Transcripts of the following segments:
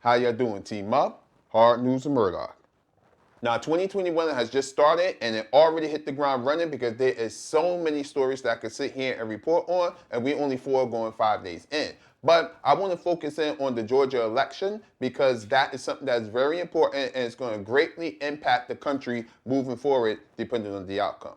How y'all doing, Team Up? Hard News of Murdoch. Now, 2021 has just started and it already hit the ground running because there is so many stories that I could sit here and report on, and we only 4 going 5 days in. But I want to focus in on the Georgia election because that is something that is very important and it's going to greatly impact the country moving forward depending on the outcome.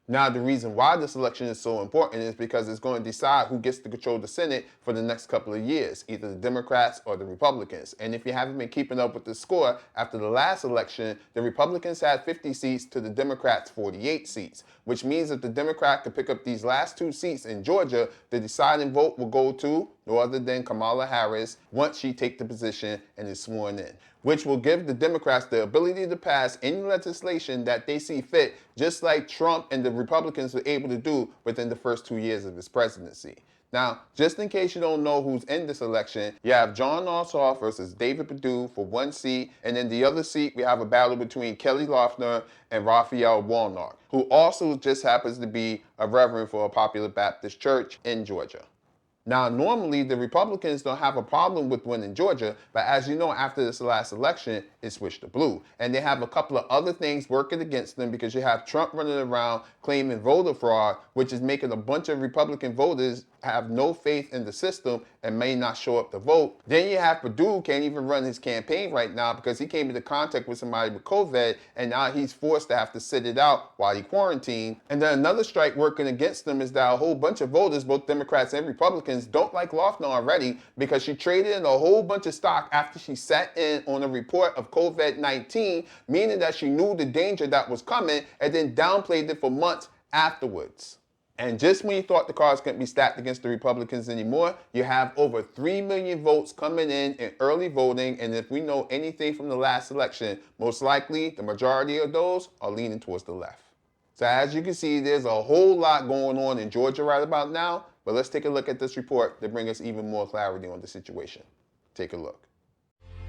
Now, the reason why this election is so important is because it's going to decide who gets to control the Senate for the next couple of years, either the Democrats or the Republicans. And if you haven't been keeping up with the score, after the last election, the Republicans had 50 seats to the Democrats' 48 seats, which means that the Democrat could pick up these last 2 seats in Georgia. The deciding vote will go to no other than Kamala Harris once she takes the position and is sworn in, which will give the Democrats the ability to pass any legislation that they see fit, just like Trump and the Republicans were able to do within the first 2 years of his presidency. Now, just in case you don't know who's in this election, you have Jon Ossoff versus David Perdue for 1 seat, and in the other seat, we have a battle between Kelly Loeffler and Raphael Warnock, who also just happens to be a reverend for a popular Baptist church in Georgia. Now, normally, the Republicans don't have a problem with winning Georgia, but as you know, after this last election, it switched to blue. And they have a couple of other things working against them because you have Trump running around claiming voter fraud, which is making a bunch of Republican voters have no faith in the system and may not show up to vote. Then you have Perdue can't even run his campaign right now because he came into contact with somebody with COVID, and now he's forced to have to sit it out while he quarantined. And then another strike working against them is that a whole bunch of voters, both Democrats and Republicans, don't like Loeffler already because she traded in a whole bunch of stock after she sat in on a report of COVID-19, meaning that she knew the danger that was coming and then downplayed it for months afterwards. And just when you thought the cards couldn't be stacked against the Republicans anymore, you have over 3 million votes coming in early voting, and if we know anything from the last election, most likely the majority of those are leaning towards the left. So as you can see, there's a whole lot going on in Georgia right about now, but let's take a look at this report to bring us even more clarity on the situation. Take a look.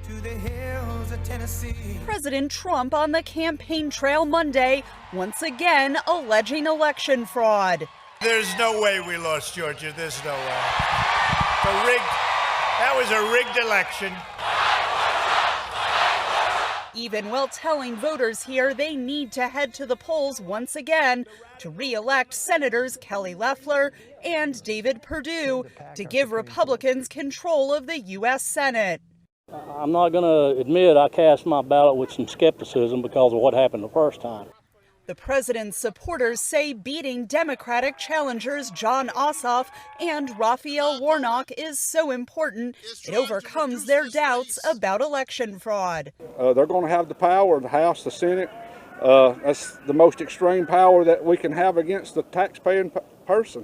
To the hills of Tennessee. President Trump on the campaign trail Monday, once again alleging election fraud. There's no way we lost Georgia. There's no way. That was a rigged election. Even while telling voters here they need to head to the polls once again to re-elect Senators Kelly Loeffler and David Perdue to give Republicans control of the U.S. Senate. I'm not going to admit I cast my ballot with some skepticism because of what happened the first time. The president's supporters say beating Democratic challengers Jon Ossoff and Raphael Warnock is so important it overcomes their doubts about election fraud. They're going to have the power, the House, the Senate. That's the most extreme power that we can have against the taxpaying person.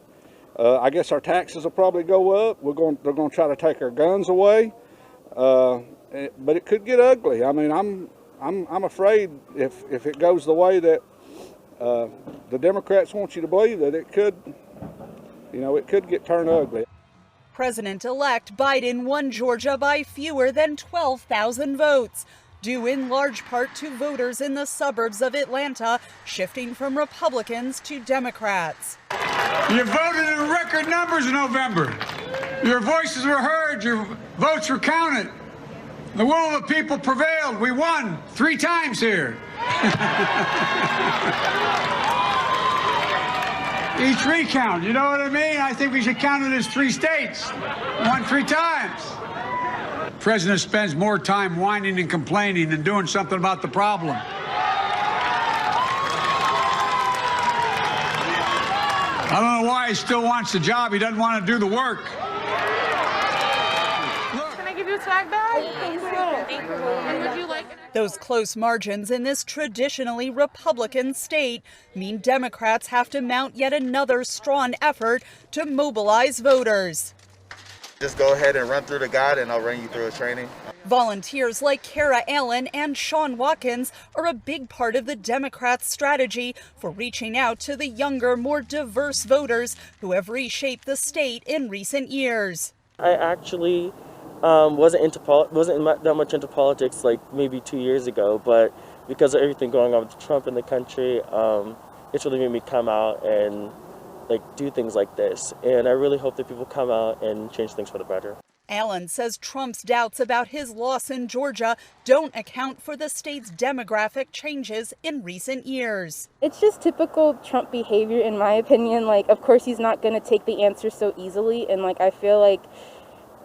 I guess our taxes will probably go up. They're going to try to take our guns away. But it could get ugly. I mean, I'm afraid if it goes the way that the Democrats want you to believe, that it could get turned ugly. President-elect Biden won Georgia by fewer than 12,000 votes, due in large part to voters in the suburbs of Atlanta shifting from Republicans to Democrats. You voted in record numbers in November. Your voices were heard, your votes were counted. The will of the people prevailed. We won 3 times here. Each recount, you know what I mean? I think we should count it as 3 states. Won 3 times. The president spends more time whining and complaining than doing something about the problem. I don't know why he still wants the job. He doesn't want to do the work. Can I give you a swag bag? And would you like it? Those close margins in this traditionally Republican state mean Democrats have to mount yet another strong effort to mobilize voters. Just go ahead and run through the guide and I'll run you through a training. Volunteers like Kara Allen and Sean Watkins are a big part of the Democrats' strategy for reaching out to the younger, more diverse voters who have reshaped the state in recent years. I actually wasn't that much into politics like maybe 2 years ago, but because of everything going on with Trump in the country, it's really made me come out and do things like this. And I really hope that people come out and change things for the better. Allen says Trump's doubts about his loss in Georgia don't account for the state's demographic changes in recent years. It's just typical Trump behavior, in my opinion. Like, of course, he's not going to take the answer so easily. And, like, I feel like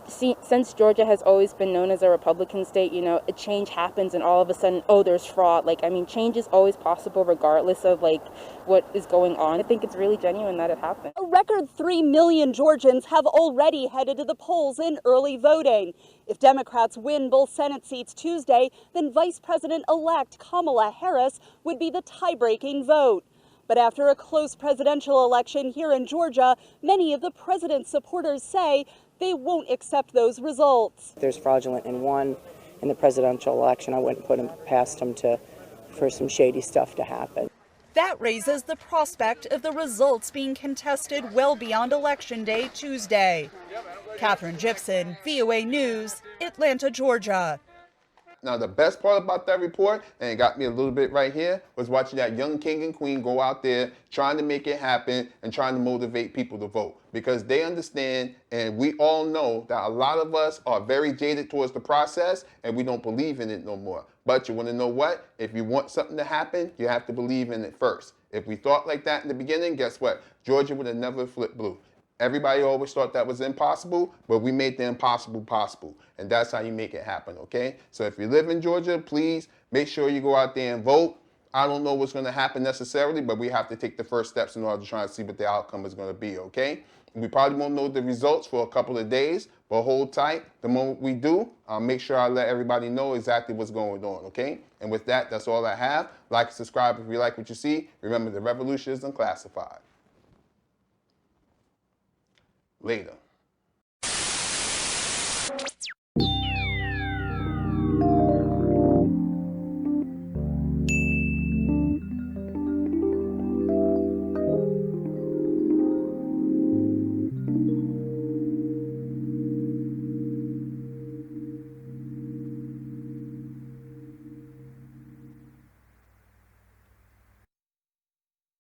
since Georgia has always been known as a Republican state, you know, a change happens and all of a sudden, oh, there's fraud. Like, I mean, change is always possible regardless of, like, what is going on. I think it's really genuine that it happened. A record 3 million Georgians have already headed to the polls in early voting. If Democrats win both Senate seats Tuesday, then Vice President-elect Kamala Harris would be the tie-breaking vote. But after a close presidential election here in Georgia, many of the president's supporters say they won't accept those results. If there's fraudulent in one in the presidential election, I wouldn't put him past him for some shady stuff to happen. That raises the prospect of the results being contested well beyond Election Day Tuesday. Catherine Gibson, VOA News, Atlanta, Georgia. Now, the best part about that report, and it got me a little bit right here, was watching that young king and queen go out there trying to make it happen and trying to motivate people to vote. Because they understand, and we all know, that a lot of us are very jaded towards the process and we don't believe in it no more. But you want to know what? If you want something to happen, you have to believe in it first. If we thought like that in the beginning, guess what? Georgia would have never flipped blue. Everybody always thought that was impossible, but we made the impossible possible. And that's how you make it happen, okay? So if you live in Georgia, please make sure you go out there and vote. I don't know what's going to happen necessarily, but we have to take the first steps in order to try and see what the outcome is going to be, okay? We probably won't know the results for a couple of days, but hold tight. The moment we do, I'll make sure I let everybody know exactly what's going on, okay? And with that, that's all I have. Like and subscribe if you like what you see. Remember, the revolution is unclassified. Later.